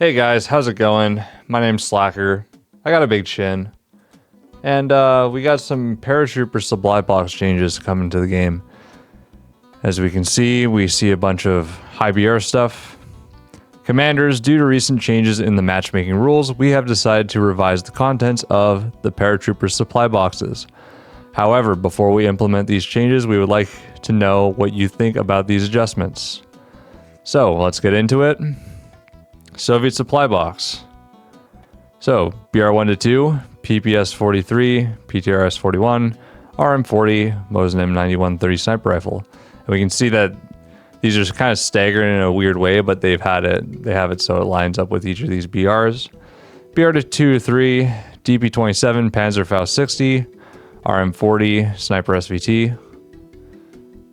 Hey guys, how's it going? My name's Slacker. I got a big chin. And we got some Paratrooper supply box changes coming to the game. As we can see, we see a bunch of high BR stuff. Commanders, due to recent changes in the matchmaking rules, we have decided to revise the contents of the Paratrooper supply boxes. However, before we implement these changes, we would like to know what you think about these adjustments. So, let's get into it. Soviet supply box. So, BR1 to 2, PPS 43, PTRS 41, RM 40, Mosin M91 30 sniper rifle. And we can see that these are kind of staggered in a weird way, but they have it so it lines up with each of these BRs. BR to 2 to 3, DP 27, Panzerfaust 60, RM 40, Sniper SVT.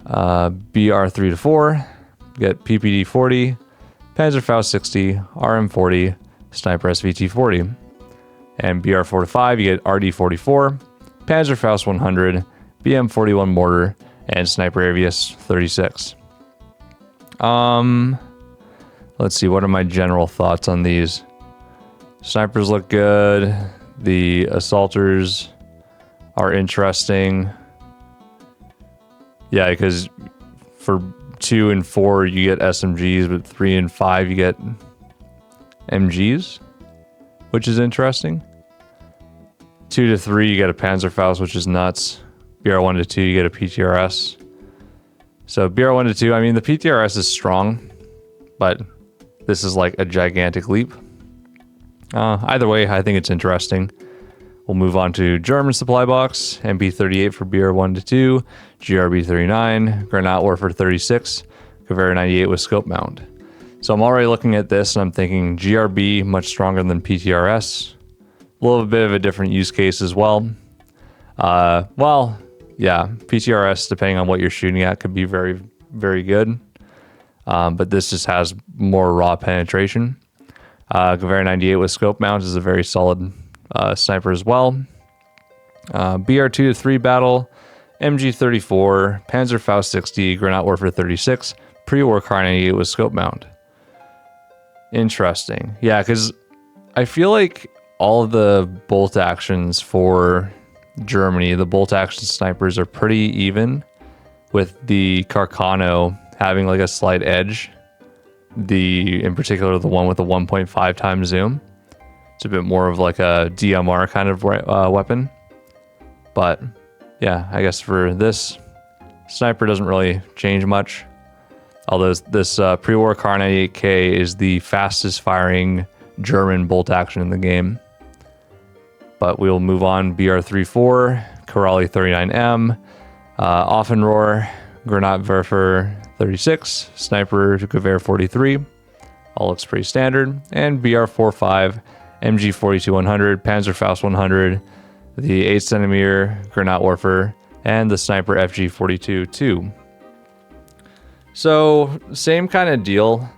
BR 3 to 4, get PPD 40, Panzerfaust 60, RM 40, Sniper SVT 40. And BR 4 to 5, you get RD 44, Panzerfaust 100, BM 41 mortar, and Sniper AVS 36. Let's see, what are my general thoughts on these? Snipers look good. The assaulters are interesting. Yeah, because for 2 and 4 you get SMGs, but 3 and 5 you get MGs, which is interesting. 2 to 3 you get a Panzerfaust, which is nuts. BR1 to 2 you get a PTRS. So BR1 to 2, I mean the PTRS is strong, but this is like a gigantic leap. Either way, I think it's interesting. We'll move on to German supply box. MP38 for BR1 to 2, GRB 39, Granat Warfare 36, Caveira 98 with scope mount. So I'm already looking at this and I'm thinking GRB much stronger than PTRS. A little bit of a different use case as well. Yeah, PTRS, depending on what you're shooting at, could be very, very good. But this just has more raw penetration. Caveira 98 with scope mount is a very solid sniper as well. BR2 to 3 battle, MG 34, Panzerfaust 60, Granat Warfare 36, pre-war Car 98 with scope mount. Interesting. Yeah, because I feel like all of the bolt actions for Germany, the bolt action snipers are pretty even, with the Carcano having like a slight edge. In particular, the one with the 1.5 times zoom. It's a bit more of like a DMR kind of weapon. But yeah, I guess for this, sniper doesn't really change much. Although this pre-war Car 98K is the fastest firing German bolt action in the game. But we'll move on. BR34, Corelli 39M, Offenrohr, Granatwerfer 36, Sniper Caveira 43. All looks pretty standard. And BR45, MG 42-100, Panzerfaust 100, the 8cm Granat Warfare, and the Sniper FG 42-2. So, same kind of deal.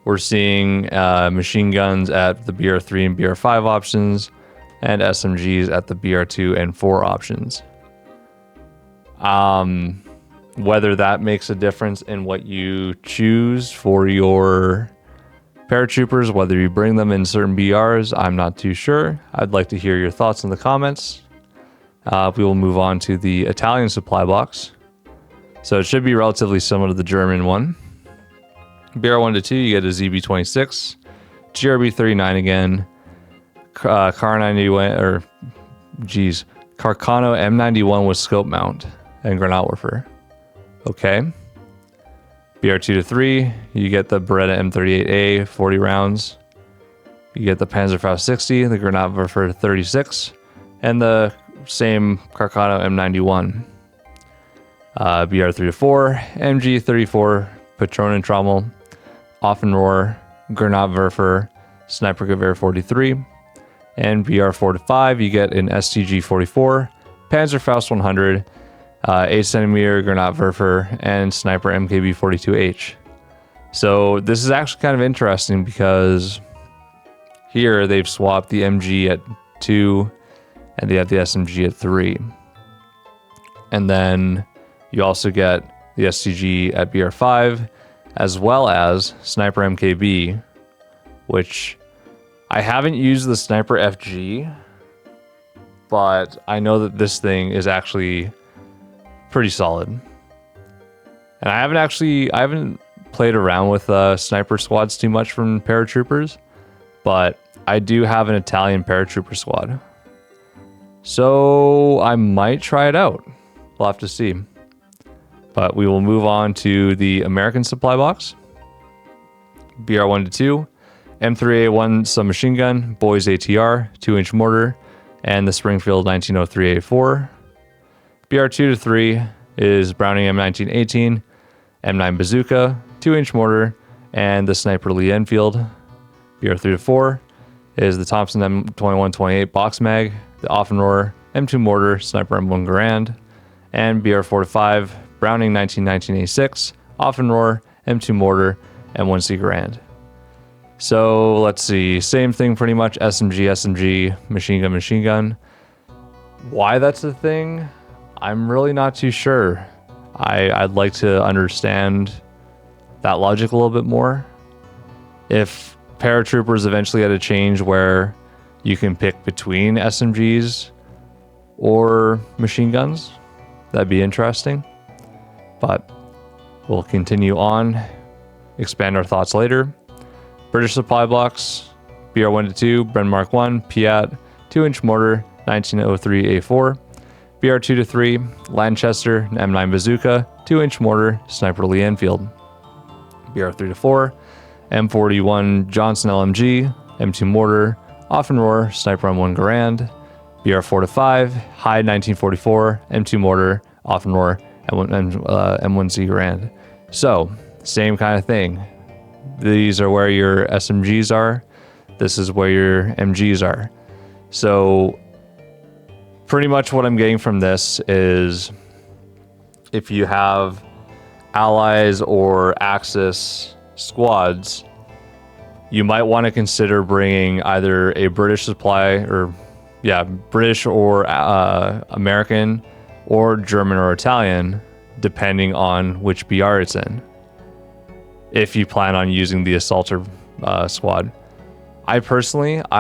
We're seeing machine guns at the BR3 and BR5 options, and SMGs at the BR2 and 4 options. Whether that makes a difference in what you choose for your paratroopers, whether you bring them in certain BRs, I'm not too sure. I'd like to hear your thoughts in the comments. We will move on to the Italian supply box. So it should be relatively similar to the German one. BR1 to 2, you get a ZB26, GRB 39 again, Car 91 Carcano M91 with scope mount and Granat Warfare. Okay. BR2 to 3, you get the Beretta M38A 40 rounds. You get the Panzerfaust 60, the Granat Warfare 36, and the same Carcano M91. BR3 to 4, MG 34 Patronentrommel, Offenrohr, Granat Werfer, Sniper Caveira 43. And BR4 to 5, you get an STG 44, Panzerfaust 100, 8cm Granat Werfer, and Sniper MKB 42H. So this is actually kind of interesting because here they've swapped the MG at 2 and they have the SMG at 3. And then you also get the STG at BR5 as well as Sniper MKB, which I haven't used the Sniper FG, but I know that this thing is actually pretty solid. And I haven't played around with sniper squads too much from paratroopers, but I do have an Italian paratrooper squad. So I might try it out. We'll have to see. But we will move on to the American supply box. BR1-2, M3A1 submachine gun, Boys ATR, 2-inch mortar, and the Springfield 1903A4. BR2-3 is Browning M1918, M9 bazooka, 2-inch mortar, and the Sniper Lee Enfield. BR3-4 is the Thompson M2128 box mag, the Offenrohr M2 mortar, Sniper M1 Garand, and BR4-5 Browning 1919A6, Offenrohr M2 mortar, M1C Garand. So let's see, same thing pretty much, SMG, machine gun. Why that's a thing, I'm really not too sure. I'd like to understand that logic a little bit more. If paratroopers eventually had a change where you can pick between SMGs or machine guns, that'd be interesting. But we'll continue on, expand our thoughts later. British supply blocks, BR1-2, Bren Mark 1, Piat, 2-inch mortar, 1903A4. BR2-3, Lanchester, M9 bazooka, 2-inch mortar, Sniper Lee Enfield. BR3-4, M41 Johnson LMG, M2 mortar, Offenrohr, Sniper M1 Garand. BR4-5, Hyde 1944, M2 mortar, Offenrohr, M1C Garand. So, same kind of thing. These are where your SMGs are. This is where your MGs are. So, pretty much what I'm getting from this is if you have allies or Axis squads, you might want to consider bringing either a British supply British or American or German or Italian, depending on which BR it's in, if you plan on using the assaulter squad. I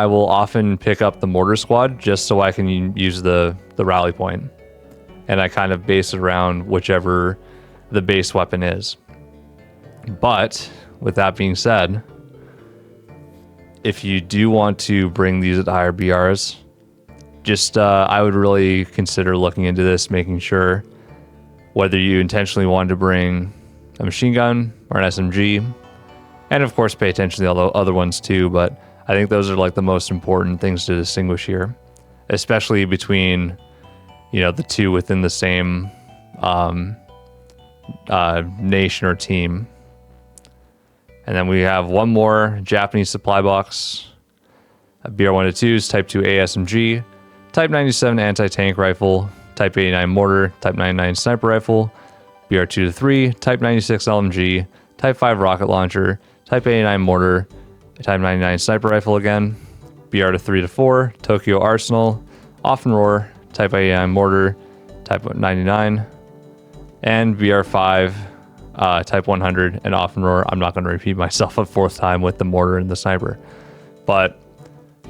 will often pick up the mortar squad just so I can use the rally point, and I kind of base it around whichever the base weapon is. But with that being said, if you do want to bring these at higher BRs, I would really consider looking into this, making sure whether you intentionally want to bring a machine gun or an SMG, and of course pay attention to the other ones too, but I think those are like the most important things to distinguish here, especially between, the two within the same nation or team. And then we have one more Japanese supply box, BR1-2's Type 2A SMG, Type 97 anti-tank rifle, Type 89 mortar, Type 99 sniper rifle, BR2-3, Type 96 LMG, Type 5 rocket launcher, Type 89 mortar, Type 99 sniper rifle again, BR3-4, Tokyo Arsenal, Offenrohr, Type 89 mortar, Type 99, and BR5, Type 100, and Offenrohr. I'm not going to repeat myself a fourth time with the mortar and the sniper. But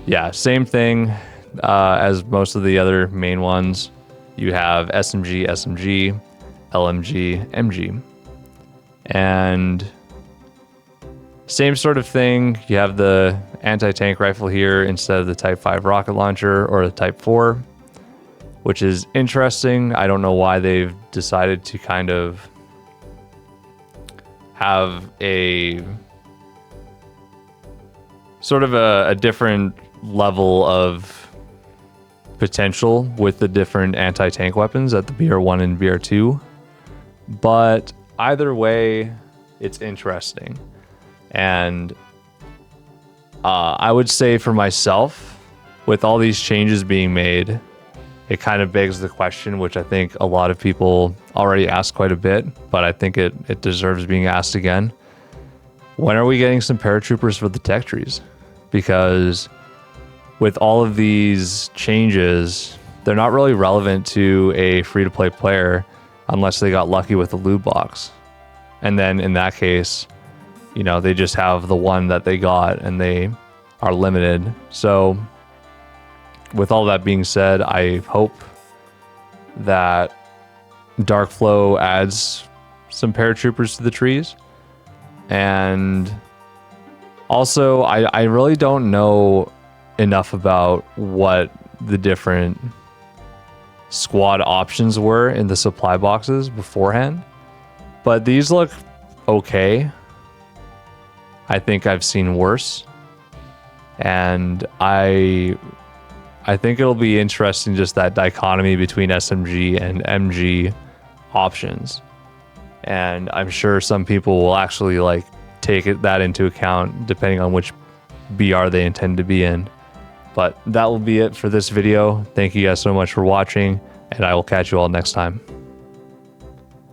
yeah, same thing as most of the other main ones. You have SMG, LMG, MG. And same sort of thing. You have the anti-tank rifle here instead of the Type 5 rocket launcher or the Type 4, which is interesting. I don't know why they've decided to kind of have a sort of a different level of potential with the different anti-tank weapons at the BR1 and BR2. But either way, it's interesting. And I would say for myself, with all these changes being made, it kind of begs the question, which I think a lot of people already asked quite a bit, but I think it deserves being asked again. When are we getting some paratroopers for the tech trees? Because with all of these changes, they're not really relevant to a free-to-play player unless they got lucky with the loot box. And then in that case, they just have the one that they got and they are limited. So with all that being said, I hope that Darkflow adds some paratroopers to the trees. And also, I really don't know enough about what the different squad options were in the supply boxes beforehand, but these look okay. I think I've seen worse, and I think it'll be interesting, just that dichotomy between SMG and MG options. And I'm sure some people will actually like take that into account depending on which BR they intend to be in. But that will be it for this video. Thank you guys so much for watching, and I will catch you all next time.